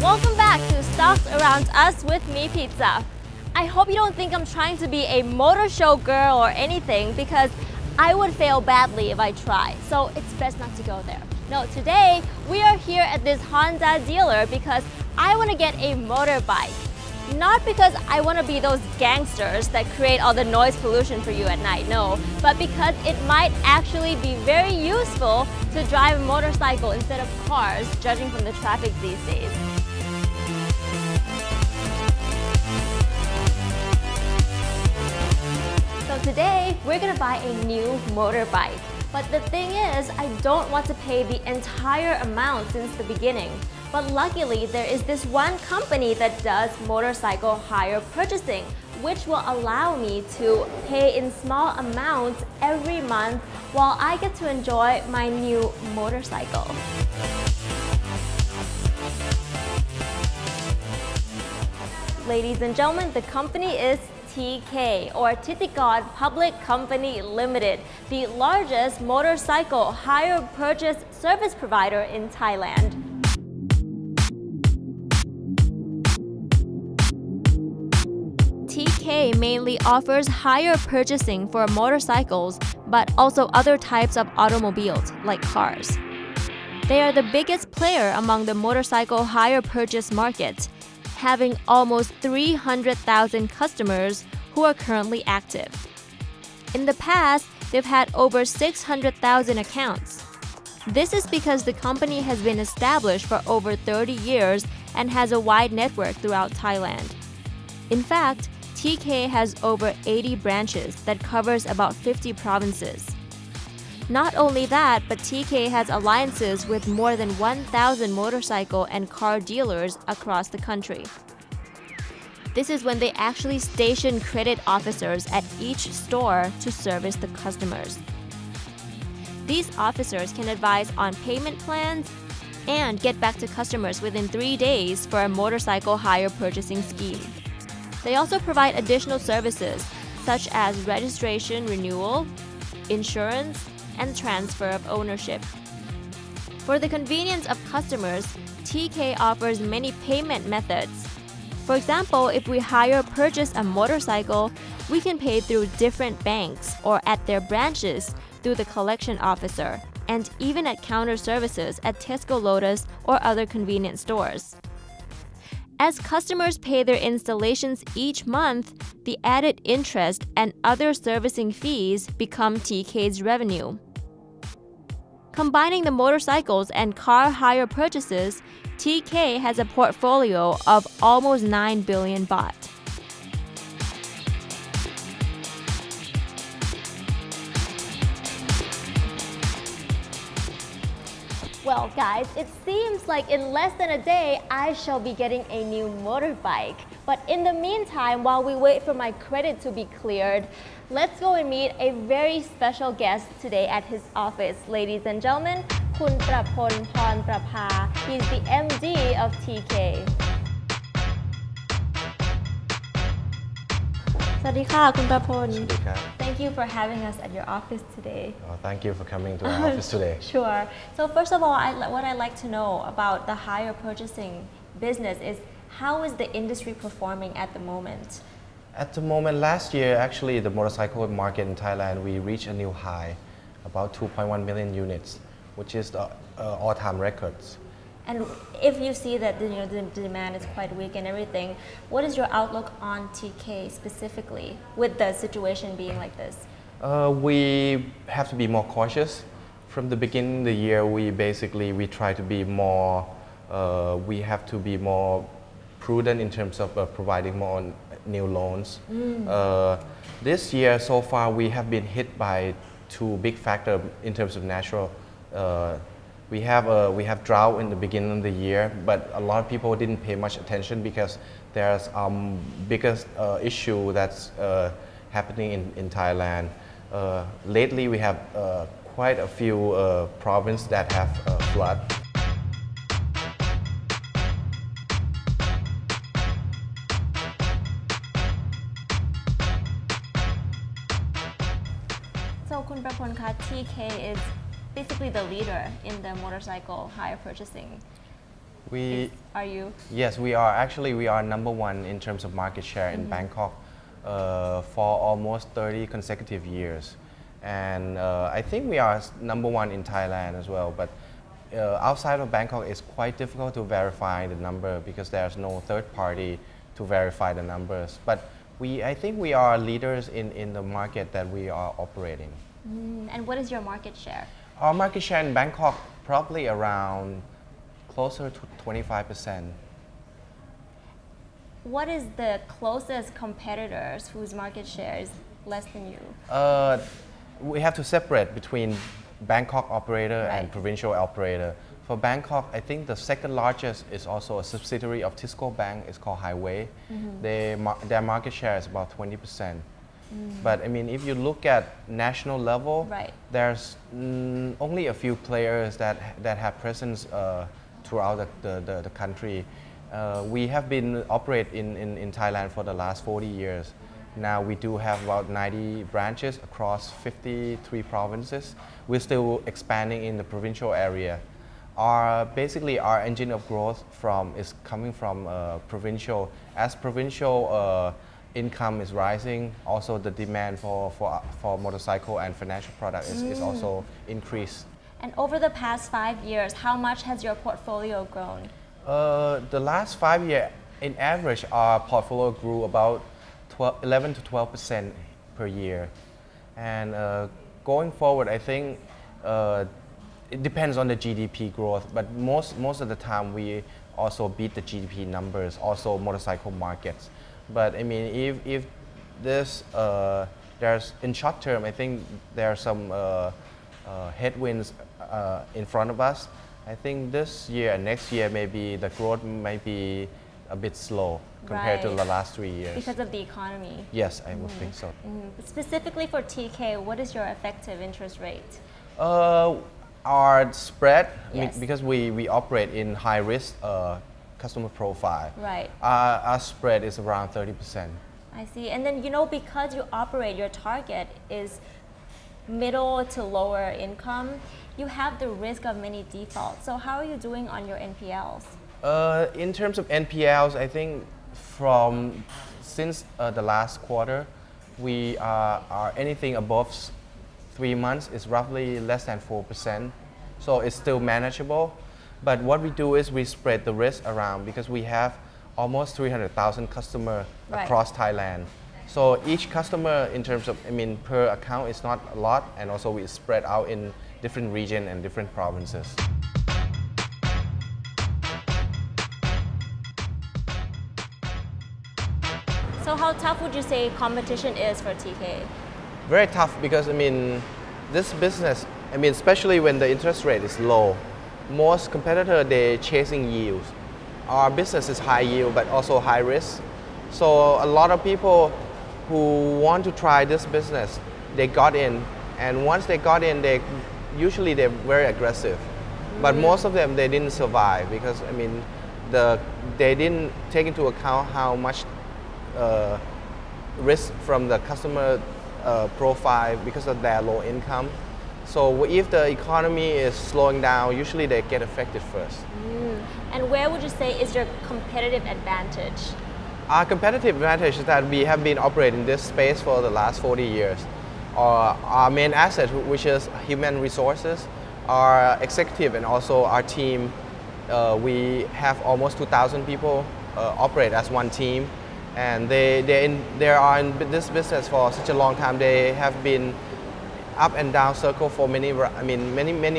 Welcome back to Stocks Around Us with me, Pizza. I hope you don't think I'm trying to be a motor show girl or anything, because I would fail badly if I try, so it's best not to go there. No, today we are here at this Honda dealer because I want to get a motorbike. Not because I want to be those gangsters that create all the noise pollution for you at night, no, but because it might actually be very useful to drive a motorcycle instead of cars, judging from the traffic these days. So today, we're gonna buy a new motorbike. But the thing is, I don't want to pay the entire amount since the beginning. But luckily, there is this one company that does motorcycle hire purchasing, which will allow me to pay in small amounts every month while I get to enjoy my new motorcycle. Ladies and gentlemen, the company is TK, or Thitikorn Public Company Limited, the largest motorcycle hire purchase service provider in Thailand. TK mainly offers hire purchasing for motorcycles, but also other types of automobiles, like cars. They are the biggest player among the motorcycle hire purchase market, having almost 300,000 customers who are currently active. In the past, they've had over 600,000 accounts. This is because the company has been established for over 30 years and has a wide network throughout Thailand. In fact, TK has over 80 branches that covers about 50 provinces. Not only that, but TK has alliances with more than 1,000 motorcycle and car dealers across the country. This is when they actually station credit officers at each store to service the customers. These officers can advise on payment plans and get back to customers within 3 days for a motorcycle hire purchasing scheme. They also provide additional services such as registration renewal, insurance, and transfer of ownership. For the convenience of customers, TK offers many payment methods. For example, if we hire or purchase a motorcycle, we can pay through different banks or at their branches through the collection officer, and even at counter services at Tesco Lotus or other convenience stores. As customers pay their installations each month, the added interest and other servicing fees become TK's revenue. Combining the motorcycles and car hire purchases, TK has a portfolio of almost 9 billion baht. Well, guys, it seems like in less than a day, I shall be getting a new motorbike. But in the meantime, while we wait for my credit to be cleared, let's go and meet a very special guest today at his office. Ladies and gentlemen, Prapol Phornprapha. He's the MD of TK. สวัสดีค่ะคุณประพล Thank you for having us at your office today. Thank you for coming to our office today. Sure. So first of all, what I'd like to know about the hire purchasing business is how is the industry performing at the moment? At the moment, last year, actually, the motorcycle market in Thailand, we reached a new high, about 2.1 million units, which is the all-time records. And if you see that the demand is quite weak and everything, what is your outlook on TK specifically with the situation being like this? We have to be more cautious. From the beginning of the year, we try to be more, we have to be more prudent in terms of providing more new loans. This year, so far, we have been hit by two big factors in terms of natural we have drought in the beginning of the year, but a lot of people didn't pay much attention because there's biggest issue that's happening in Thailand. Lately, we have quite a few provinces that have flood. So, Kun Prapol ka, TK is basically the leader in the motorcycle hire purchasing. Are you? Yes, we are. Actually, we are number one in terms of market share in Bangkok for almost 30 consecutive years. And I think we are number one in Thailand as well. But outside of Bangkok, it's quite difficult to verify the number because there's no third party to verify the numbers. But I think we are leaders in the market that we are operating. And what is your market share? Our market share in Bangkok probably around closer to 25%. What is the closest competitors whose market share is less than you? We have to separate between Bangkok operator and Right. provincial operator. For Bangkok, I think the second largest is also a subsidiary of Bank. It's called Highway. Their market share is about 20%. But I mean, if you look at national level, Right. there's only a few players that have presence throughout the country. We have been operate in Thailand for the last 40 years. Now we do have about 90 branches across 53 provinces. We're still expanding in the provincial area. Basically our engine of growth is coming from provincial. As provincial income is rising, also the demand for motorcycle and financial product is also increased. And over the past 5 years, how much has your portfolio grown? The last 5 years, in average, our portfolio grew about 11 to 12% per year. And going forward, I think it depends on the GDP growth, but most of the time we also beat the GDP numbers, also motorcycle markets. But I mean, if this there's in short term, I think there are some headwinds in front of us. I think this year and next year maybe the growth might be a bit slow compared to Right. the last 3 years. Because of the economy. Yes, I would think so. Specifically for TK, what is your effective interest rate? Our spread, Yes. because we operate in high risk customer profile, Right. Our spread is around 30%. I see. And then, because you operate, your target is middle to lower income, you have the risk of many defaults. So how are you doing on your NPLs? In terms of NPLs, I think since the last quarter, we are anything above 3 months is roughly less than 4%. So it's still manageable. But what we do is we spread the risk around because we have almost 300,000 customers Right. across Thailand. So each customer in terms of, per account is not a lot, and also we spread out in different regions and different provinces. So how tough would you say competition is for TK? Very tough because this business, especially when the interest rate is low, most competitors they're chasing yields. Our business is high yield but also high risk. So a lot of people who want to try this business, they got in, and once they got in, they're very aggressive. But most of them they didn't survive because they didn't take into account how much risk from the customer profile because of their low income. So if the economy is slowing down, usually they get affected first. And where would you say is your competitive advantage? Our competitive advantage is that we have been operating this space for the last 40 years. Our main asset, which is human resources, our executive and also our team, we have almost 2,000 people operate as one team. And they are in this business for such a long time. They have been up and down circle for many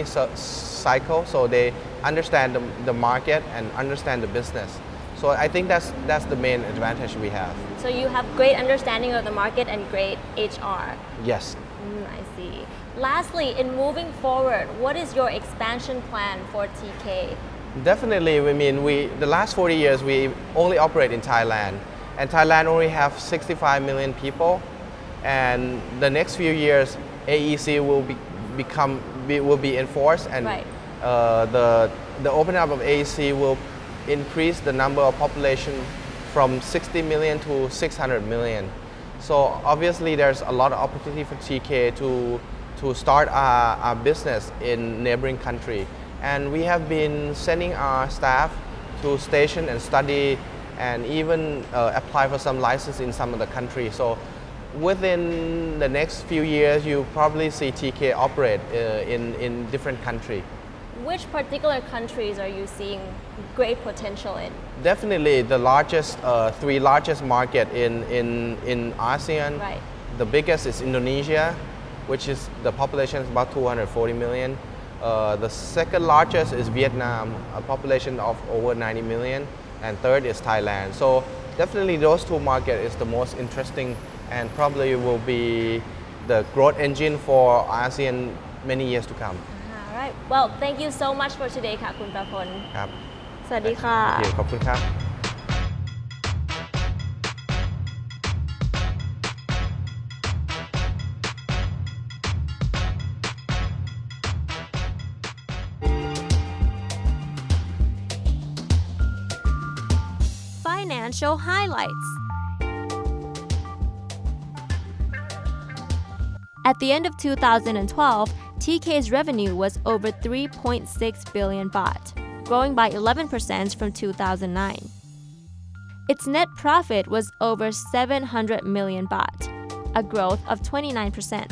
cycles. So they understand the market and understand the business. So I think that's the main advantage we have. So you have great understanding of the market and great HR. Yes. I see. Lastly, in moving forward, what is your expansion plan for TK? Definitely, the last 40 years we only operate in Thailand, and Thailand only have 65 million people, and the next few years AEC will be enforced, and Right. the opening up of AEC will increase the number of population from 60 million to 600 million. So obviously there's a lot of opportunity for TK to start our business in neighboring country. And we have been sending our staff to station and study and even apply for some license in some of the countries. So within the next few years, you probably see TK operate in different countries. Which particular countries are you seeing great potential in? Definitely the three largest market in ASEAN. Right. The biggest is Indonesia, which is the population is about 240 million. The second largest is Vietnam, a population of over 90 million, and third is Thailand. So definitely those two markets is the most interesting and probably will be the growth engine for ASEAN many years to come. All right. Well, thank you so much for today ค่ะคุณประพล ครับ สวัสดีค่ะ ขอบคุณครับ Financial highlights. At the end of 2012, TK's revenue was over 3.6 billion baht, growing by 11% from 2009. Its net profit was over 700 million baht, a growth of 29%.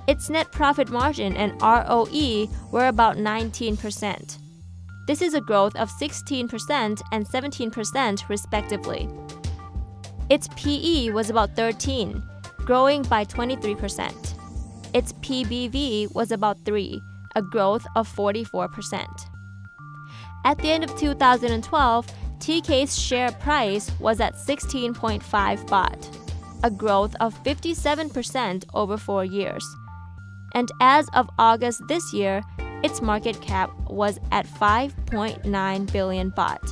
Its net profit margin and ROE were about 19%. This is a growth of 16% and 17% respectively. Its PE was about 13, growing by 23%. Its PBV was about 3, a growth of 44%. At the end of 2012, TK's share price was at 16.5 baht, a growth of 57% over 4 years. And as of August this year, its market cap was at 5.9 billion baht.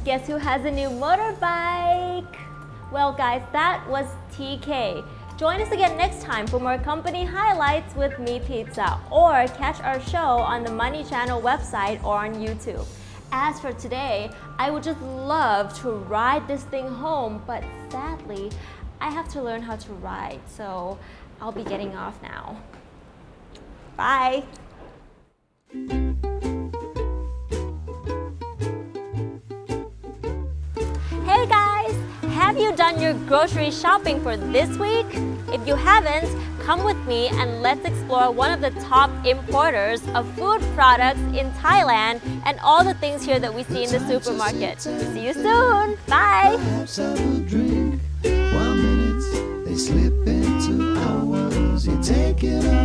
Guess who has a new motorbike? Well guys, that was TK. Join us again next time for more company highlights with me, Pizza, or catch our show on the Money Channel website or on YouTube. As for today, I would just love to ride this thing home, but sadly, I have to learn how to ride, so I'll be getting off now. Bye! Hey guys! Have you done your grocery shopping for this week? If you haven't, come with me and let's explore one of the top importers of food products in Thailand and all the things here that we see in the supermarket. See you soon! Bye! While minutes they slip into hours, you take it all.